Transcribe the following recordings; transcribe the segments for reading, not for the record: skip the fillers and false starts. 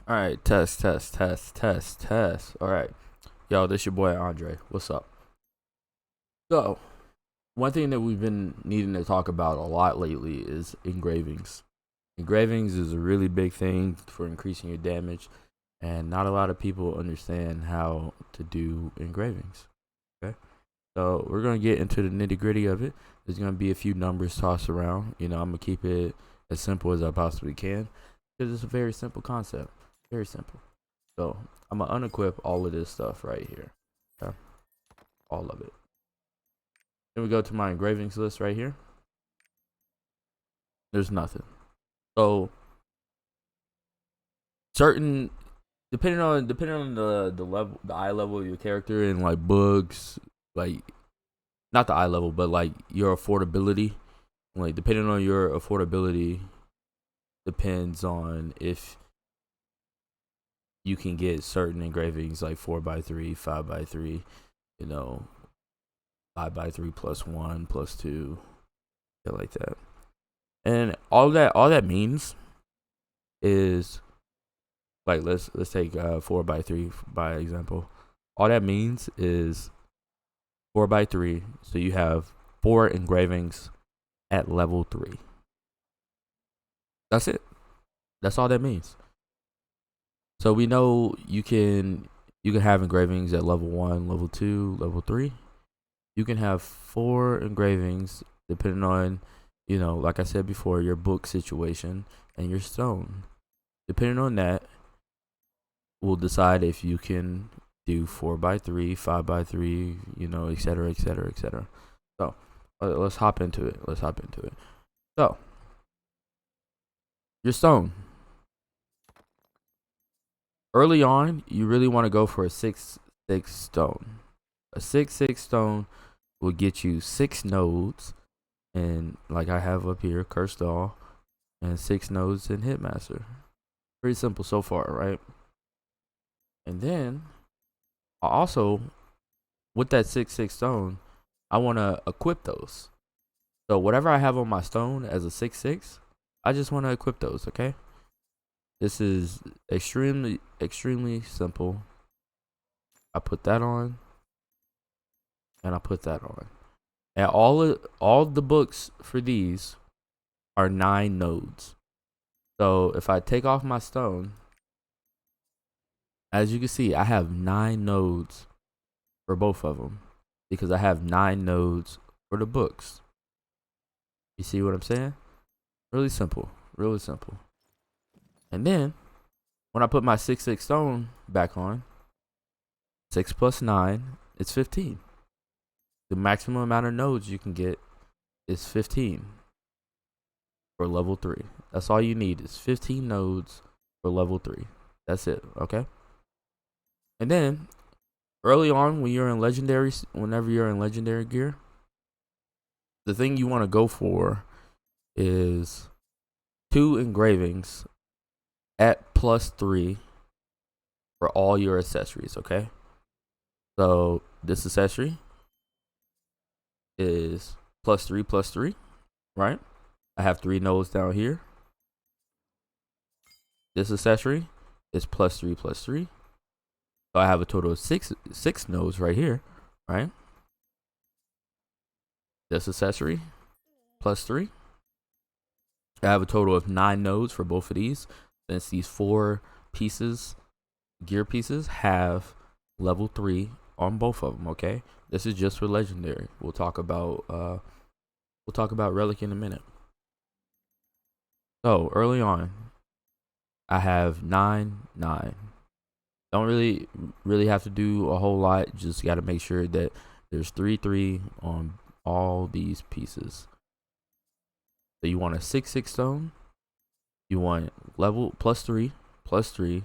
All right, test, test, test, test, test. All right, yo, this your boy Andre. What's up? So, one thing that we've been needing to talk about a lot lately is engravings. Engravings is a really big thing for increasing your damage, and not a lot of people understand how to do engravings. Okay, so we're gonna get into the nitty gritty of it. There's gonna be a few numbers tossed around. I'm gonna keep it as simple as I possibly can because it's a very simple concept. Very simple. So I'm gonna unequip all of this stuff right here. Okay? All of it. Then we go to my engravings list right here. There's nothing. So certain depending on the level, the eye level of your character, and like books, like not the eye level, but like your affordability. Like depending on your affordability depends on if you can get certain engravings like 4x3, 5x3, you know, 5x3 plus one plus two, shit like that. And all that means is like let's take 4x3 by example. All that means is 4x3, so you have four engravings at level 3. That's it. That's all that means. So we know you can have engravings at level 1, level 2, level 3. You can have four engravings depending on, like I said before, your book situation and your stone. Depending on that, we'll decide if you can do 4x3, 5x3, et cetera, et cetera, et cetera. So let's hop into it. So your stone. Early on, you really want to go for a 6/6 stone. A 6/6 stone will get you 6 nodes, and like I have up here, Cursed Doll, and 6 nodes in Hitmaster. Pretty simple so far, right? And then I also, with that 6/6 stone, I want to equip those. So whatever I have on my stone as a 6/6, I just want to equip those. Okay, this is extremely simple. I put that on, and I put that on, and all the books for these are 9 nodes. So if I take off my stone, as you can see, I have 9 nodes for both of them because I have 9 nodes for the books. You see what I'm saying? Really simple, really simple. And then when I put my 6/6 stone back on, 6 plus 9 is 15. The maximum amount of nodes you can get is 15 for level 3. That's all you need is 15 nodes for level 3. That's it, okay? And then early on whenever you're in legendary gear, the thing you want to go for is 2 engravings at +3 for all your accessories, okay? So this accessory is +3 +3, right? I have 3 nodes down here. This accessory is +3 +3. So I have a total of six nodes right here, right? This accessory +3. I have a total of 9 nodes for both of these, since these 4 gear pieces, have level 3 on both of them. Okay, this is just for legendary. We'll talk about relic in a minute. So early on, I have 9/9. Don't really have to do a whole lot. Just got to make sure that there's 3/3 on all these pieces. So you want a 6/6 stone. You want level +3 +3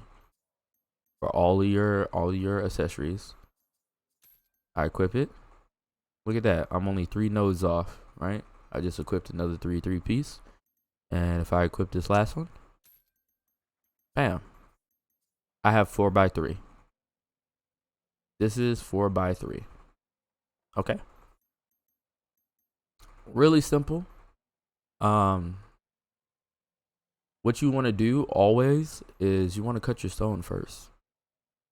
for all of your accessories. I equip it. Look at that. I'm only 3 nodes off, right? I just equipped another 3/3 piece. And if I equip this last one, bam. I have 4x3. This is 4x3. Okay. Really simple. Um what you want to do always is you want to cut your stone first.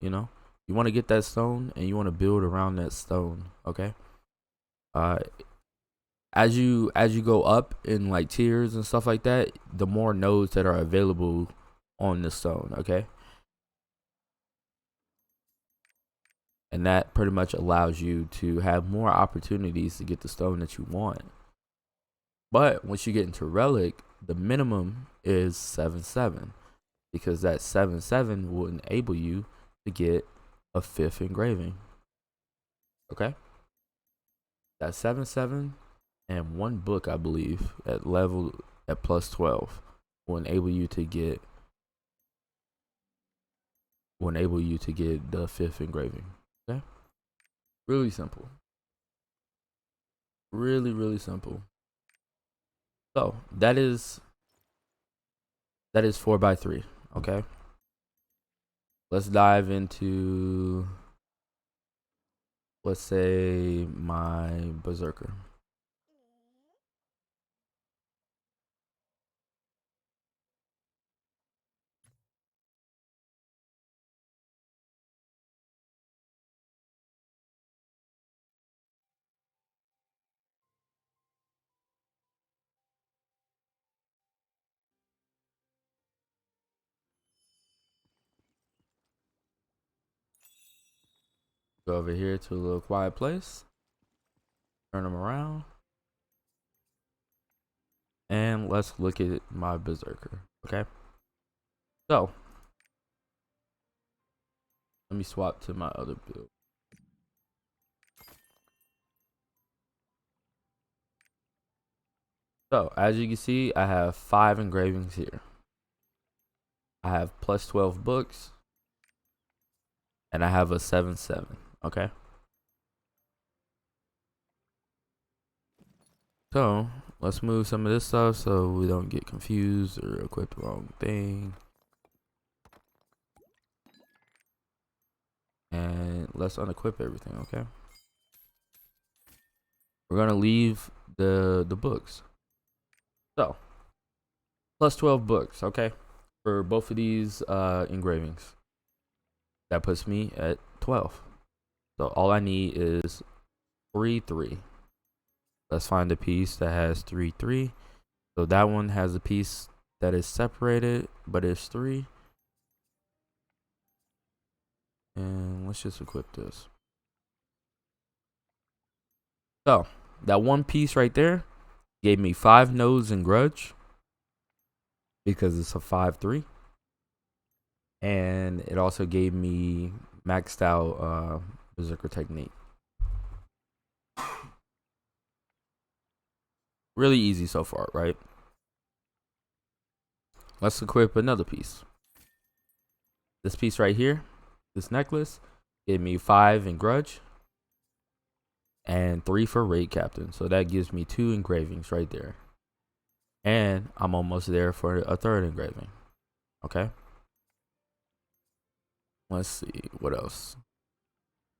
You know, you want to get that stone and you want to build around that stone. Okay. Uh, as you go up in like tiers and stuff like that, the more nodes that are available on the stone. Okay. And that pretty much allows you to have more opportunities to get the stone that you want. But once you get into relic, the minimum is 7-7, because that 7-7 will enable you to get a 5th engraving. Okay, that's 7-7 and one book, I believe, at plus 12 will enable you to get the 5th engraving. Okay, really simple, really simple. So that is 4x3. Okay, let's dive into, let's say, my berserker. Go over here to a little quiet place, turn them around, and let's look at my berserker. Okay, so let me swap to my other build. So as you can see, I have 5 engravings here. I have plus 12 books, and I have a 7-7. Okay, so let's move some of this stuff so we don't get confused or equip the wrong thing. And let's unequip everything. Okay, we're gonna leave the books. So plus 12 books. Okay, for both of these engravings. That puts me at 12. So all I need is 3-3. Let's find a piece that has 3-3. So that one has a piece that is separated, but it's 3. And let's just equip this. So that one piece right there gave me 5 nodes in grudge, because it's a 5-3. And it also gave me maxed out berserker technique. Really easy so far, right? Let's equip another piece. This piece right here, this necklace, gave me 5 in grudge and 3 for raid captain. So that gives me 2 engravings right there. And I'm almost there for a 3rd engraving. Okay. Let's see what else.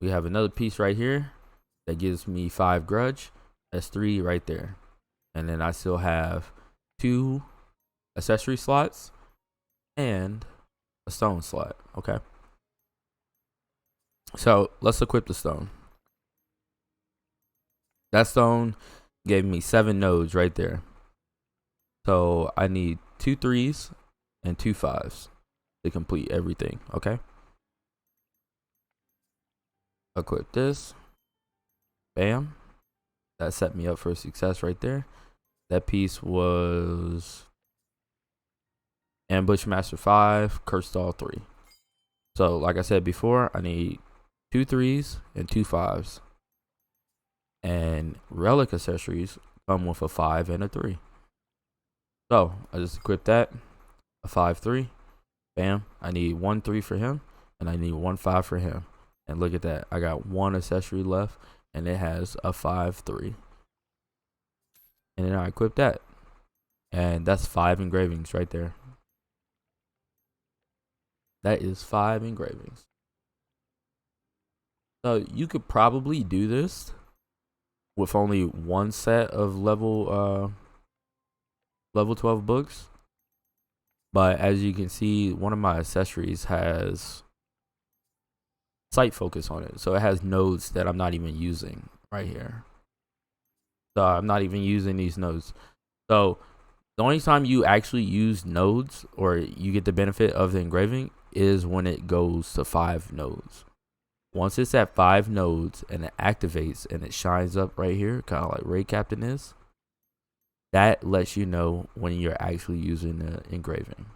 We have another piece right here that gives me 5 grudge. That's 3 right there. And then I still have 2 accessory slots and a stone slot. Okay. So let's equip the stone. That stone gave me 7 nodes right there. So I need 2 3s and 2 5s to complete everything. Okay. Equip this. Bam. That set me up for success right there. That piece was Ambush Master 5, Cursed All 3. So like I said before, I need 2 3s and 2 5s. And relic accessories come with a 5 and a 3. So I just equipped that. A 5-3. Bam. I need 1 3 for him, and I need 1 5 for him. And look at that. I got 1 accessory left, and it has a 5-3. And then I equip that. And that's 5 engravings right there. That is 5 engravings. So you could probably do this with only 1 set of level 12 books. But as you can see, one of my accessories has sight focus on it. So it has nodes that I'm not even using right here. So I'm not even using these nodes. So the only time you actually use nodes or you get the benefit of the engraving is when it goes to 5 nodes. Once it's at 5 nodes and it activates and it shines up right here, kind of like Ray Captain is, that lets you know when you're actually using the engraving.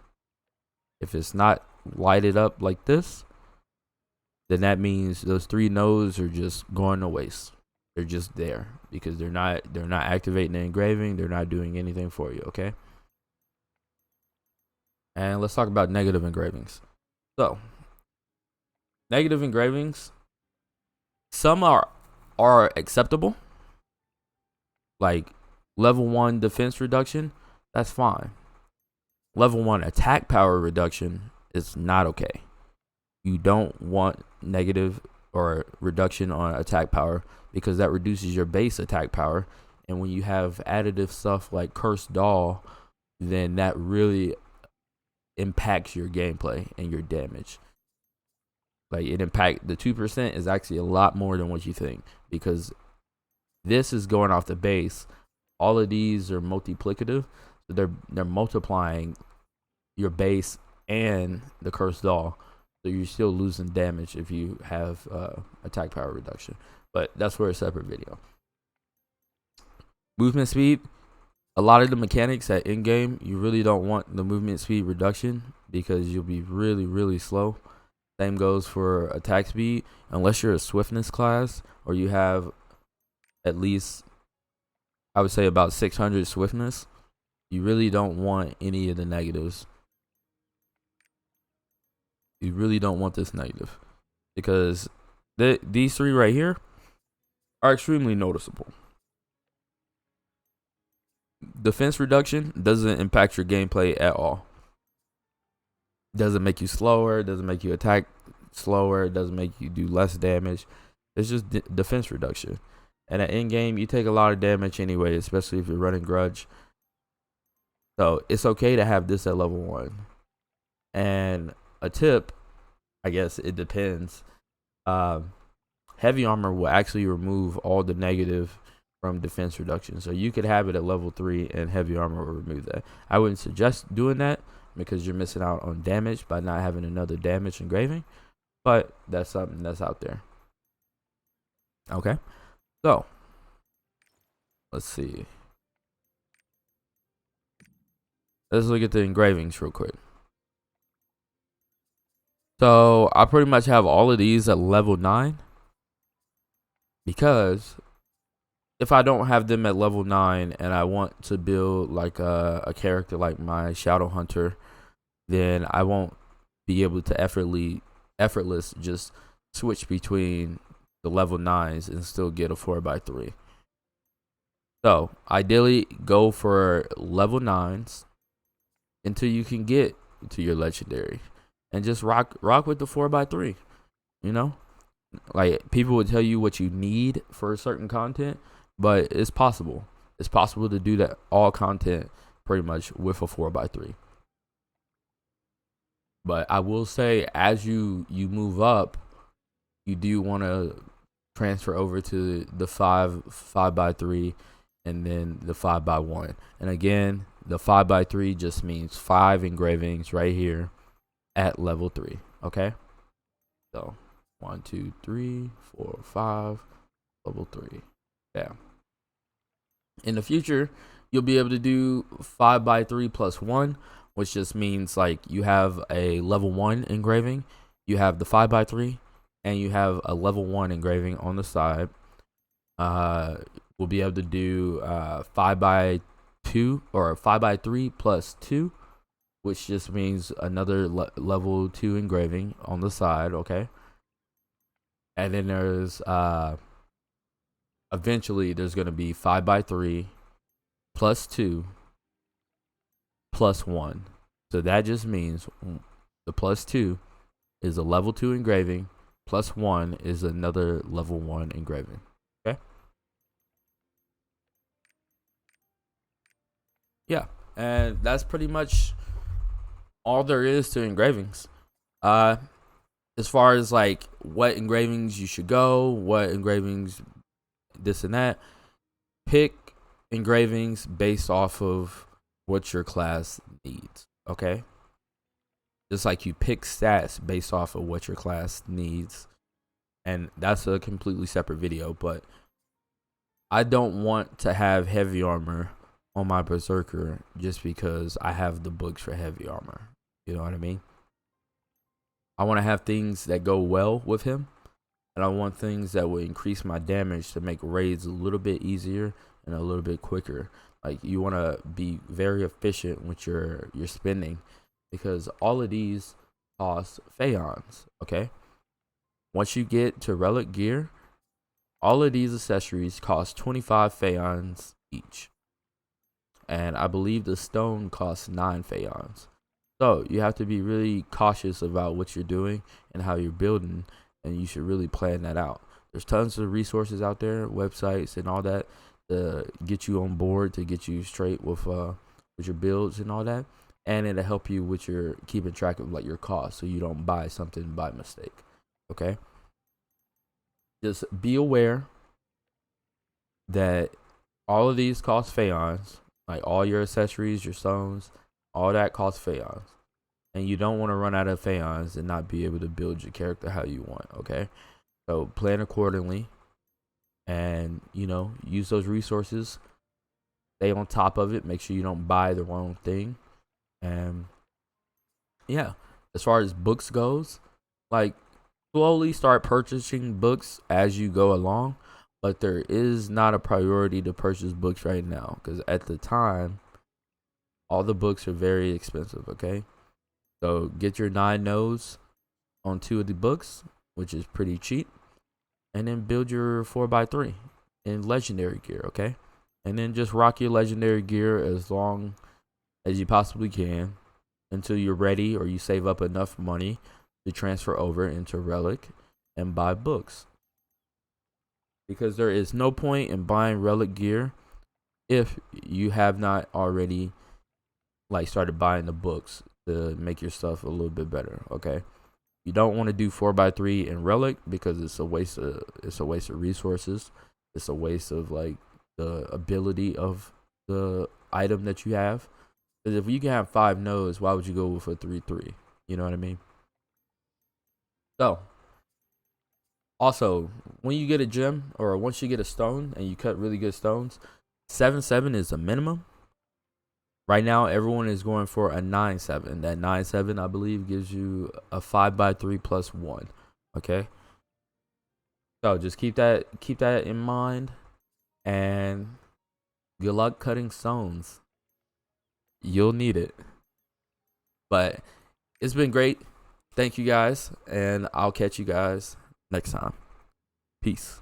If it's not lighted up like this, then that means those 3 nodes are just going to waste. They're just there because they're not activating the engraving. They're not doing anything for you, okay? And let's talk about negative engravings. So, negative engravings, some are acceptable. Like level 1 defense reduction, that's fine. Level 1 attack power reduction is not okay. You don't want negative or reduction on attack power because that reduces your base attack power. And when you have additive stuff like Cursed Doll, then that really impacts your gameplay and your damage. Like it impact the 2% is actually a lot more than what you think because this is going off the base. All of these are multiplicative, so they're multiplying your base and the Cursed Doll. So you're still losing damage if you have attack power reduction. But that's for a separate video. Movement speed. A lot of the mechanics at in game, you really don't want the movement speed reduction because you'll be really, really slow. Same goes for attack speed. Unless you're a swiftness class or you have at least, I would say, about 600 swiftness, you really don't want any of the negatives. You really don't want this negative because these 3 right here are extremely noticeable. Defense reduction doesn't impact your gameplay at all. Doesn't make you slower, doesn't make you attack slower, doesn't make you do less damage. It's just defense reduction. And at end game, you take a lot of damage anyway, especially if you're running grudge. So it's okay to have this at level 1. And a tip, I guess it depends. Heavy armor will actually remove all the negative from defense reduction. So you could have it at level 3 and heavy armor will remove that. I wouldn't suggest doing that because you're missing out on damage by not having another damage engraving. But that's something that's out there. Okay. So, let's see. Let's look at the engravings real quick. So, I pretty much have all of these at level 9. Because if I don't have them at level 9 and I want to build like a character like my Shadow Hunter, then I won't be able to effortless just switch between the level 9s and still get a 4x3. So ideally go for level 9s until you can get to your legendary and just rock with the 4x3. You know, like people would tell you what you need for certain content, but it's possible. It's possible to do that all content pretty much with a 4x3. But I will say, as you move up, you do want to transfer over to the 5x3 and then the 5x1. And again, the 5x3 just means 5 engravings right here at level 3. Okay, so 1, 2, 3, 4, 5, level 3. Yeah. In the future, you'll be able to do 5x3 plus 1, which just means like you have a level 1 engraving, you have the 5x3, and you have a level 1 engraving on the side. We'll be able to do 5x2 or 5x3 plus 2, which just means another level 2 engraving on the side, okay? And then there's eventually there's going to be 5x3 plus 2 plus 1. So that just means the plus 2 is a level 2 engraving, plus 1 is another level 1 engraving. Okay? Yeah. And that's pretty much all there is to engravings. Uh, as far as like what engravings you should go, what engravings this and that, pick engravings based off of what your class needs. Okay, just like you pick stats based off of what your class needs, and that's a completely separate video. But I don't want to have heavy armor on my berserker just because I have the books for heavy armor. You know what I mean? I want to have things that go well with him, and I want things that will increase my damage to make raids a little bit easier and a little bit quicker. Like, you want to be very efficient with your spending, because all of these cost Phaons. Okay, once you get to relic gear, all of these accessories cost 25 Phaons each, and I believe the stone costs 9 Phaons. So you have to be really cautious about what you're doing and how you're building, and you should really plan that out. There's tons of resources out there, websites and all that, to get you on board, to get you straight with your builds and all that, and it'll help you with your keeping track of like your costs, so you don't buy something by mistake. Okay, just be aware that all of these cost Phaons, like all your accessories, your stones, all that costs Phaons. And you don't want to run out of Phaons and not be able to build your character how you want, okay? So plan accordingly, and, use those resources. Stay on top of it. Make sure you don't buy the wrong thing. And yeah, as far as books goes, like, slowly start purchasing books as you go along, but there is not a priority to purchase books right now, because at the time, all the books are very expensive, okay? So get your 9 nodes on 2 of the books, which is pretty cheap, and then build your 4x3 in legendary gear, okay? And then just rock your legendary gear as long as you possibly can until you're ready, or you save up enough money to transfer over into relic and buy books. Because there is no point in buying relic gear if you have not already like started buying the books to make your stuff a little bit better, okay? You don't want to do 4x3 in relic because it's a waste of resources. It's a waste of like the ability of the item that you have. Because if you can have 5 nodes, why would you go with a 3-3? You know what I mean? So also, when you get a gem, or once you get a stone and you cut really good stones, 7-7 is the minimum. Right now, everyone is going for a 9-7. That 9-7, I believe, gives you a 5x3 plus 1. Okay. So just keep that in mind, and good luck cutting stones. You'll need it. But it's been great. Thank you guys, and I'll catch you guys next time. Peace.